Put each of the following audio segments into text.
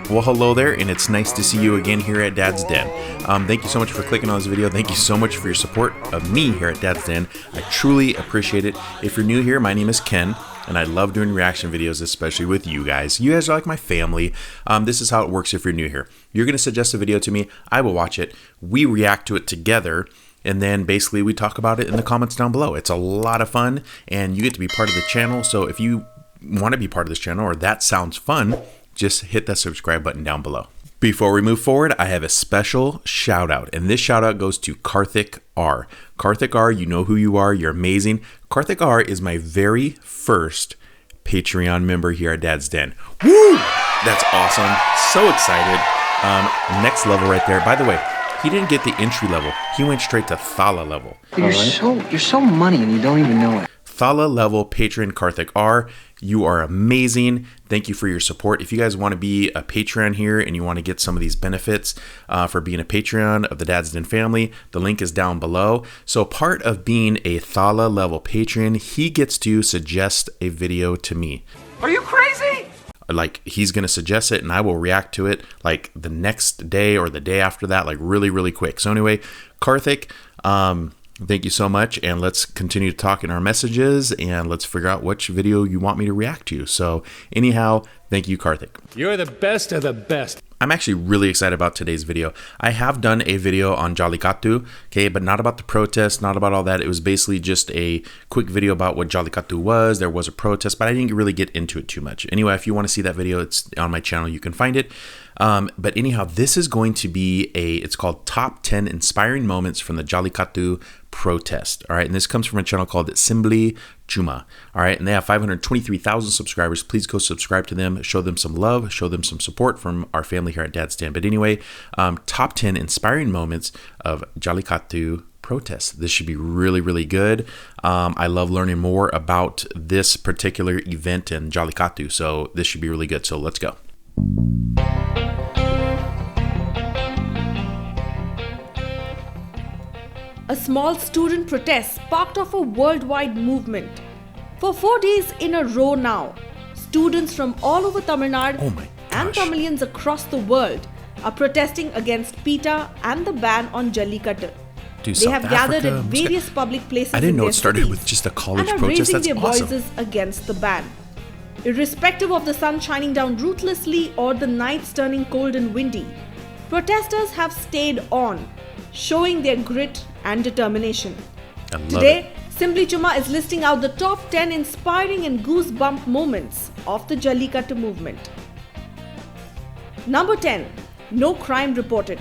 Well, hello there, and it's nice to see you again here at Dad's Den. Thank you so much for clicking on this video. Thank you so much for your support of me here at Dad's Den. I truly appreciate it. If you're new here, my name is Ken, and I love doing reaction videos, especially with you guys. You guys are like my family. This is how it works if you're new here. You're going to suggest a video to me. I will watch it. We react to it together. And then basically we talk about it in the comments down below. It's a lot of fun, and you get to be part of the channel. So if you want to be part of this channel, or that sounds fun, just hit that subscribe button down below. Before we move forward, I have a special shout out, and this shout out goes to Karthik R. Karthik R, you know who you are. You're amazing. Karthik R is my very first Patreon member here at Dad's Den. Woo! That's awesome. So excited. Next level right there. By the way, he didn't get the entry level. He went straight to THALA level. You're so money and you don't even know it. THALA level patron Karthik R. You are amazing. Thank you for your support. If you guys want to be a Patreon here and you want to get some of these benefits for being a Patreon of the Dad's Den family, the link is down below. So part of being a THALA level patron, he gets to suggest a video to me. Are you crazy? Like, he's going to suggest it and I will react to it like the next day or the day after that, like really quick. So anyway, Karthik, thank you so much, and let's continue to talk in our messages, and let's figure out which video you want me to react to. So anyhow, thank you, Karthik. You're the best of the best. I'm actually really excited about today's video. I have done a video on Jallikattu, okay, but not about the protest, not about all that. It was basically just a quick video about what Jallikattu was. There was a protest, but I didn't really get into it too much. Anyway, if you want to see that video, it's on my channel. You can find it. But anyhow, this is going to be it's called Top 10 Inspiring Moments from the Jallikattu Protest. All right, and this comes from a channel called Simply Chuma. All right, and they have 523,000 subscribers. Please go subscribe to them, show them some love, show them some support from our family here at Dad's Den. But anyway, Top 10 Inspiring Moments of Jallikattu Protest. This should be really good. I love learning more about this particular event in Jallikattu, so this should be really good. So let's go. A small student protest sparked off a worldwide movement. For 4 days in a row now, students from all over Tamil Nadu and Tamilians across the world are protesting against PETA and the ban on Jallikattu. They have gathered at various public places I didn't know in it started cities with just a college and are protest. raising That's their awesome. voices against the ban. Irrespective of the sun shining down ruthlessly or the nights turning cold and windy, protesters have stayed on, showing their grit and determination. Today, Simply Chuma is listing out the top 10 inspiring and goosebump moments of the Jallikattu movement. Number 10. No crime reported.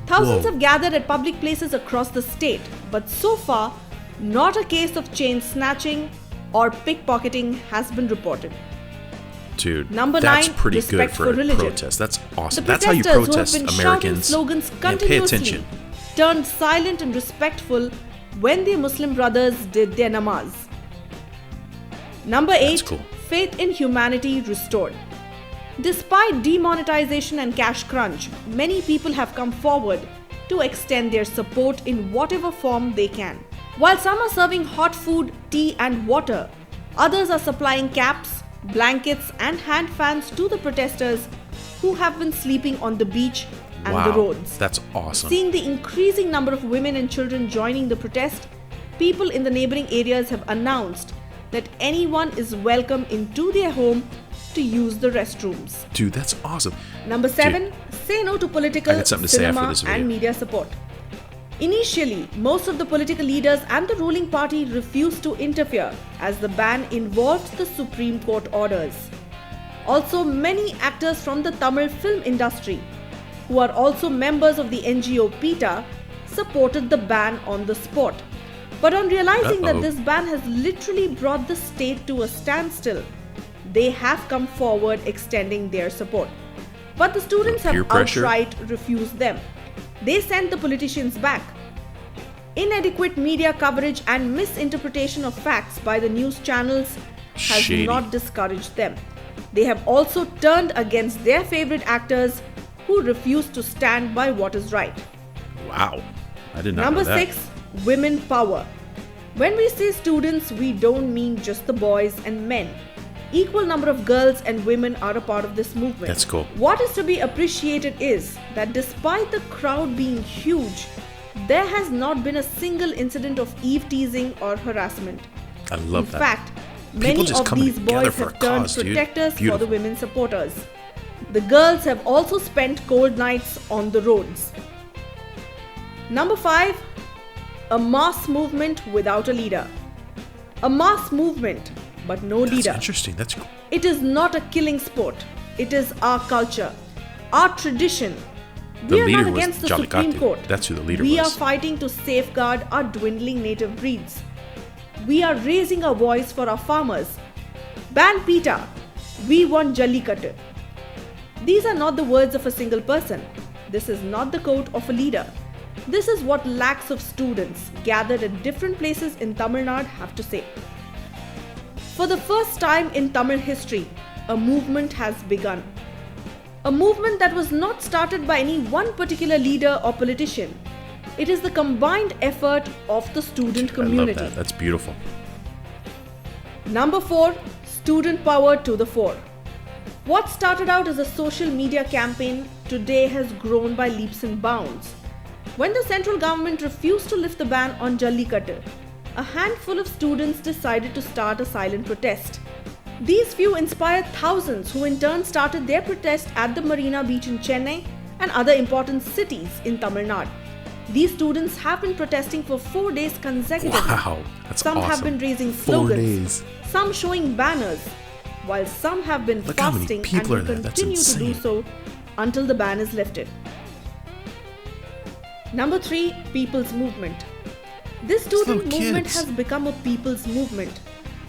Thousands have gathered at public places across the state, but so far, not a case of chain snatching or pickpocketing has been reported. Dude, Number that's 9, pretty good respect for a religion. protest. That's awesome. The That's how you protesters protest who have been Americans. shouting slogans And continuously pay attention. turned silent and respectful when their Muslim brothers did their namaz. Number 8, cool. Faith in humanity restored. Despite demonetization and cash crunch, many people have come forward to extend their support in whatever form they can. While some are serving hot food, tea and water, others are supplying caps, blankets and hand fans to the protesters who have been sleeping on the beach and the roads. That's awesome. Seeing the increasing number of women and children joining the protest, people in the neighboring areas have announced that anyone is welcome into their home to use the restrooms. Dude, that's awesome. Number 7, say no to political, I got something to say after cinema this video. and media support. Initially, most of the political leaders and the ruling party refused to interfere as the ban involved the Supreme Court orders. Also, many actors from the Tamil film industry, who are also members of the NGO PETA, supported the ban on the spot. But on realizing that this ban has literally brought the state to a standstill, they have come forward extending their support. But the students have outright refused them. They sent the politicians back. Inadequate media coverage and misinterpretation of facts by the news channels has not discouraged them. They have also turned against their favorite actors who refuse to stand by what is right. Wow, I did not Number know that. 6, women power. When we say students, we don't mean just the boys and men. Equal number of girls and women are a part of this movement. That's cool. What is to be appreciated is that despite the crowd being huge, there has not been a single incident of eve teasing or harassment. I love that. In fact, People many just of coming these together boys for have a turned cause, dude. protectors for the Beautiful. women supporters. The girls have also spent cold nights on the roads. Number 5, a mass movement without a leader. A mass movement, but no That's leader. interesting. That's cool. It is not a killing sport. It is our culture, our tradition. The We are leader not was against the Supreme Jallikattu. Court. That's who the leader We was. are fighting to safeguard our dwindling native breeds. We are raising our voice for our farmers. Ban PETA. We want Jallikattu. These are not the words of a single person. This is not the quote of a leader. This is what lakhs of students gathered at different places in Tamil Nadu have to say. For the first time in Tamil history, a movement has begun. A movement that was not started by any one particular leader or politician. It is the combined effort of the student community. I love that. That's beautiful. Number 4, student power to the fore. What started out as a social media campaign today has grown by leaps and bounds. When the central government refused to lift the ban on Jallikattu, a handful of students decided to start a silent protest. These few inspired thousands who in turn started their protest at the Marina Beach in Chennai and other important cities in Tamil Nadu. These students have been protesting for 4 days consecutively. Wow, that's Some awesome. have been raising 4 slogans, days. some showing banners, while some have been Look how many fasting and people are will there. That's continue to do insane. so until the ban is lifted. Number 3, People's Movement. This student little movement kids. has become a people's movement.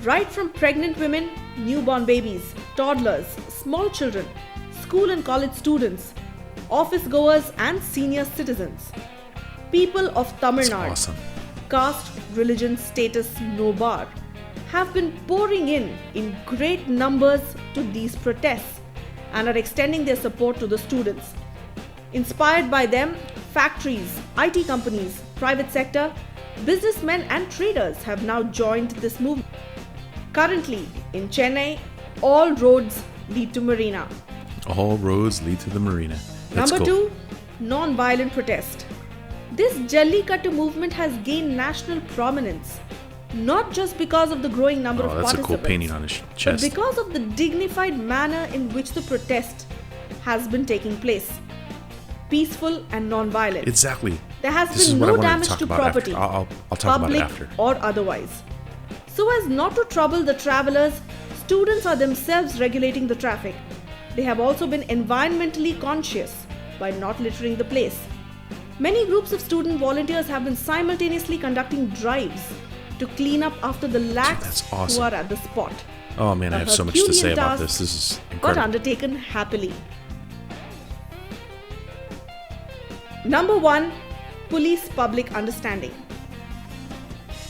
Right from pregnant women, newborn babies, toddlers, small children, school and college students, office goers and senior citizens. People of Tamil That's Nadu, awesome. caste, religion, status, no bar, have been pouring in great numbers to these protests and are extending their support to the students. Inspired by them, factories, IT companies, private sector, businessmen and traders have now joined this movement. Currently, in Chennai, all roads lead to Marina. All roads lead to the marina. That's Number cool. 2, non-violent protest. This Jallikattu movement has gained national prominence, not just because of the growing number Oh, of that's a participants, cool painting on his but chest. because of the dignified manner in which the protest has been taking place. Peaceful and non-violent. Exactly. There has This is been what I no wanted to damage talk to about after. property, I'll talk about it public after. or otherwise. So as not to trouble the travelers, students are themselves regulating the traffic. They have also been environmentally conscious by not littering the place. Many groups of student volunteers have been simultaneously conducting drives to clean up after the lakhs that's awesome. who are at the spot. Oh man, I A have so much to say Herculean about task, this. This is but incredible. undertaken happily. Number 1, police public understanding.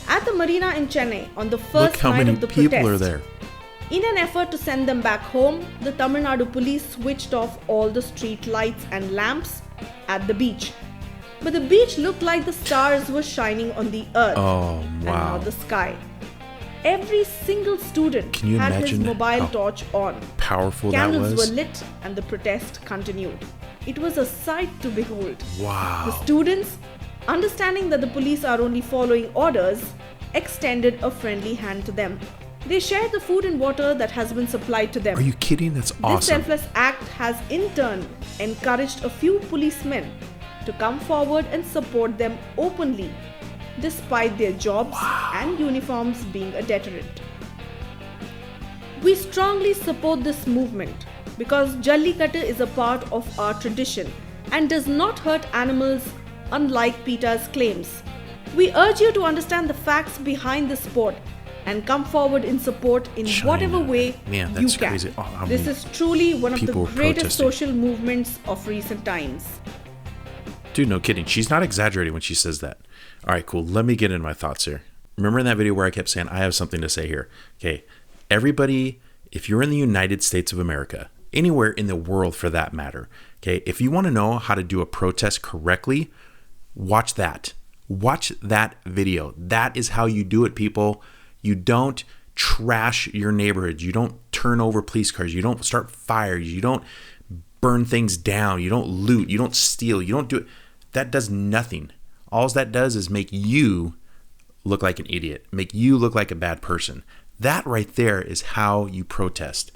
At the Marina in Chennai on the Look first how night many of the people protest, are there. in an effort to send them back home, the Tamil Nadu police switched off all the street lights and lamps at the beach. But the beach looked like the stars were shining on the earth Oh and wow. not the sky. Every single student Can you had his imagine mobile how torch on. Powerful Candles that was. were lit and the protest continued. It was a sight to behold. The Wow. students, understanding that the police are only following orders, extended a friendly hand to them. They shared the food and water that has been supplied to them. Are you kidding? That's This awesome. selfless act has in turn encouraged a few policemen to come forward and support them openly, despite their jobs and uniforms being a deterrent. We strongly support this movement because Jallikattu is a part of our tradition and does not hurt animals, unlike PETA's claims. We urge you to understand the facts behind the sport and come forward in support in China. whatever way Man, you that's can. crazy. Oh, how This many is truly one of the people were greatest protesting. social movements of recent times. Dude, no kidding. She's not exaggerating when she says that. All right, cool. Let me get into my thoughts here. Remember in that video where I kept saying, I have something to say here. Okay, everybody, if you're in the United States of America, anywhere in the world for that matter, okay, if you want to know how to do a protest correctly, watch that. Watch that video. That is how you do it, people. You don't trash your neighborhoods. You don't turn over police cars. You don't start fires. You don't burn things down. You don't loot. You don't steal. You don't do it. That does nothing. All that does is make you look like an idiot, make you look like a bad person. That right there is how you protest.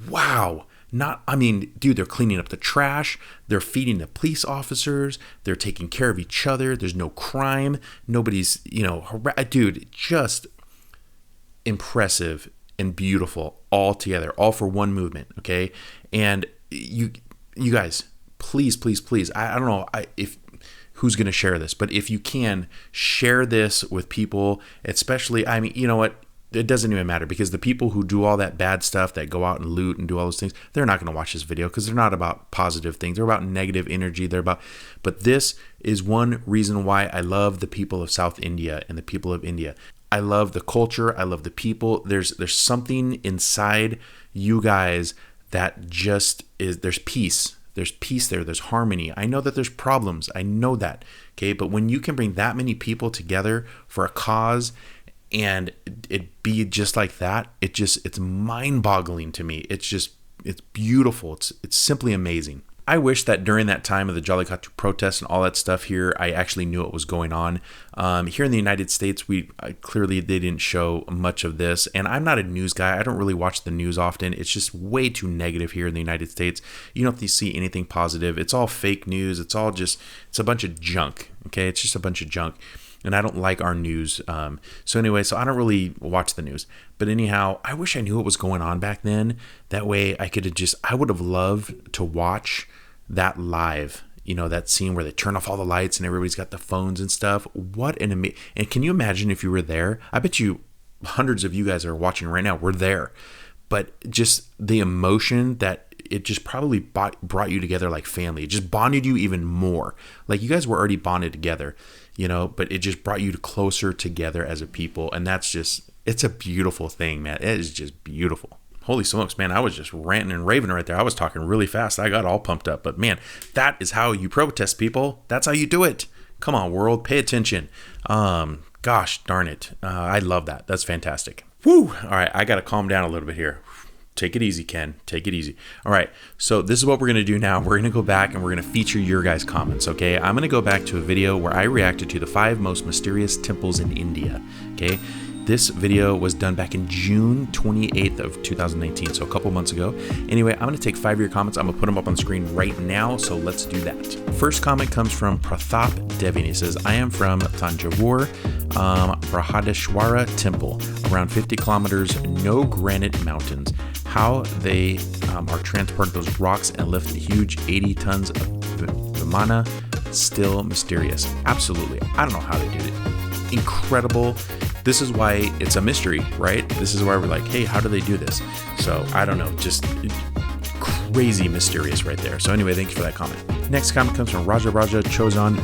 Wow. Dude, they're cleaning up the trash. They're feeding the police officers. They're taking care of each other. There's no crime. Nobody's, dude, just impressive and beautiful all together, all for one movement. Okay. And you guys, please, I don't know if who's going to share this, but if you can share this with people, especially, you know what? It doesn't even matter, because the people who do all that bad stuff, that go out and loot and do all those things, they're not going to watch this video because they're not about positive things. They're about negative energy. But this is one reason why I love the people of South India and the people of India. I love the culture. I love the people. There's something inside you guys that just is, there's peace. There's peace there. There's harmony. I know that there's problems. I know that. Okay. But when you can bring that many people together for a cause, and it be just like that, it's mind-boggling to me. It's beautiful. It's simply amazing. I wish that during that time of the Jallikattu Protest and all that stuff here, I actually knew what was going on. Here in the United States, clearly they didn't show much of this. And I'm not a news guy. I don't really watch the news often. It's just way too negative here in the United States. You don't see anything positive. It's all fake news. It's a bunch of junk. Okay, it's just a bunch of junk. And I don't like our news. So I don't really watch the news. But anyhow, I wish I knew what was going on back then. That way I would have loved to watch that live. That scene where they turn off all the lights and everybody's got the phones and stuff. And can you imagine if you were there? I bet you hundreds of you guys are watching right now. We're there. But just the emotion that it just probably brought you together like family. It just bonded you even more. Like you guys were already bonded together, but it just brought you closer together as a people. And it's a beautiful thing, man. It is just beautiful. Holy smokes, man. I was just ranting and raving right there. I was talking really fast. I got all pumped up. But man, that is how you protest, people. That's how you do it. Come on, world. Pay attention. Gosh darn it. I love that. That's fantastic. Woo! All right, I got to calm down a little bit here. Take it easy, Ken. Take it easy. All right, so this is what we're going to do now. We're going to go back and we're going to feature your guys' comments, okay? I'm going to go back to a video where I reacted to the 5 most mysterious temples in India, okay? This video was done back in June 28th of 2019, so a couple months ago. Anyway, I'm going to take 5 of your comments. I'm going to put them up on the screen right now, so let's do that. First comment comes from Pratap Devin. He says, I am from Tanjavur, Brahadeshwara Temple, around 50 kilometers, no granite mountains. How they are transported those rocks and lift the huge 80 tons of Vimana, still mysterious. Absolutely. I don't know how they did it. Incredible. This is why it's a mystery, right? This is why we're like, hey, how do they do this? So I don't know, just crazy mysterious right there. So anyway, thank you for that comment. Next comment comes from Raja Chozan,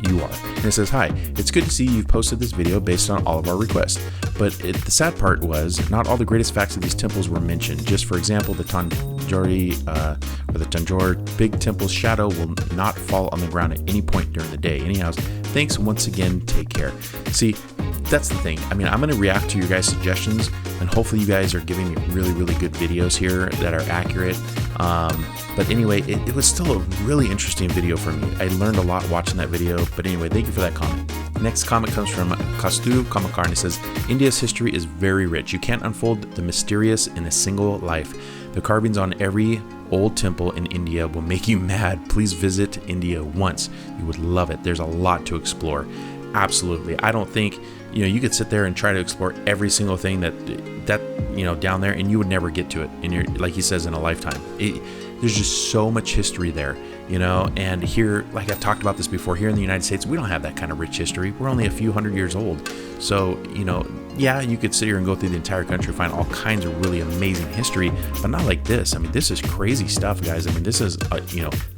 you are. And it says, hi, it's good to see you've posted this video based on all of our requests. But the sad part was not all the greatest facts of these temples were mentioned. Just for example, the Tanjore big temple's shadow will not fall on the ground at any point during the day. Anyhow, thanks once again. Take care. See, that's the thing. I'm going to react to your guys' suggestions, and hopefully you guys are giving me really, really good videos here that are accurate. But anyway, it was still a really interesting video for me. I learned a lot watching that video. But anyway, thank you for that comment. Next comment comes from Kastu Kamakar, and it says, India's history is very rich. You can't unfold the mysterious in a single life. The carvings on every old temple in India will make you mad. Please visit India once. You would love it. There's a lot to explore. Absolutely. I don't think, you could sit there and try to explore every single thing that down there, and you would never get to it in your, like he says, in a lifetime. There's just so much history there, and here, like I've talked about this before, here in the United States, we don't have that kind of rich history. We're only a few hundred years old. So, yeah, you could sit here and go through the entire country and find all kinds of really amazing history, but not like this. This is crazy stuff, guys. This is,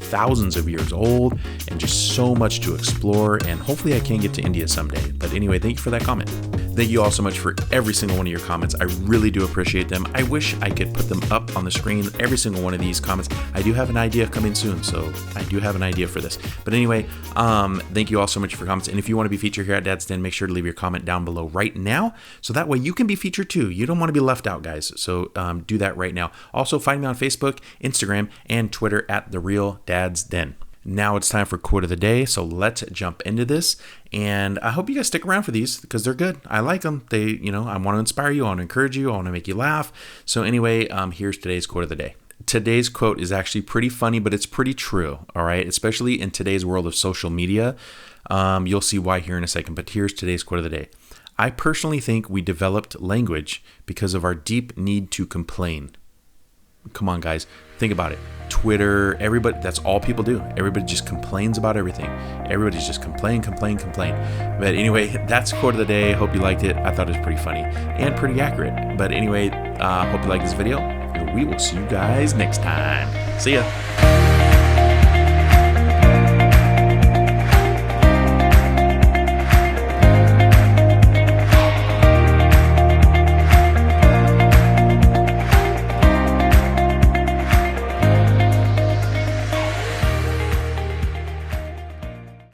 thousands of years old and just so much to explore. And hopefully I can get to India someday. But anyway, thank you for that comment. Thank you all so much for every single one of your comments. I really do appreciate them. I wish I could put them up on the screen, every single one of these comments. I do have an idea coming soon, so I do have an idea for this. But anyway, thank you all so much for comments. And if you want to be featured here at Dad's Den, make sure to leave your comment down below right now, so that way you can be featured too. You don't want to be left out, guys. So do that right now. Also, find me on Facebook, Instagram, and Twitter at The Real Dad's Den. Now it's time for quote of the day, so let's jump into this. And I hope you guys stick around for these because they're good. I like them. They, I want to inspire you, I want to encourage you, I want to make you laugh. So anyway, here's today's quote of the day. Today's quote is actually pretty funny, but it's pretty true, all right? Especially in today's world of social media. You'll see why here in a second, but here's today's quote of the day. I personally think we developed language because of our deep need to complain. Come on, guys. Think about it. Twitter, everybody, that's all people do. Everybody just complains about everything. Everybody's just complain. But anyway, that's quote of the day. Hope you liked it. I thought it was pretty funny and pretty accurate. But anyway, hope you liked this video. And we will see you guys next time. See ya.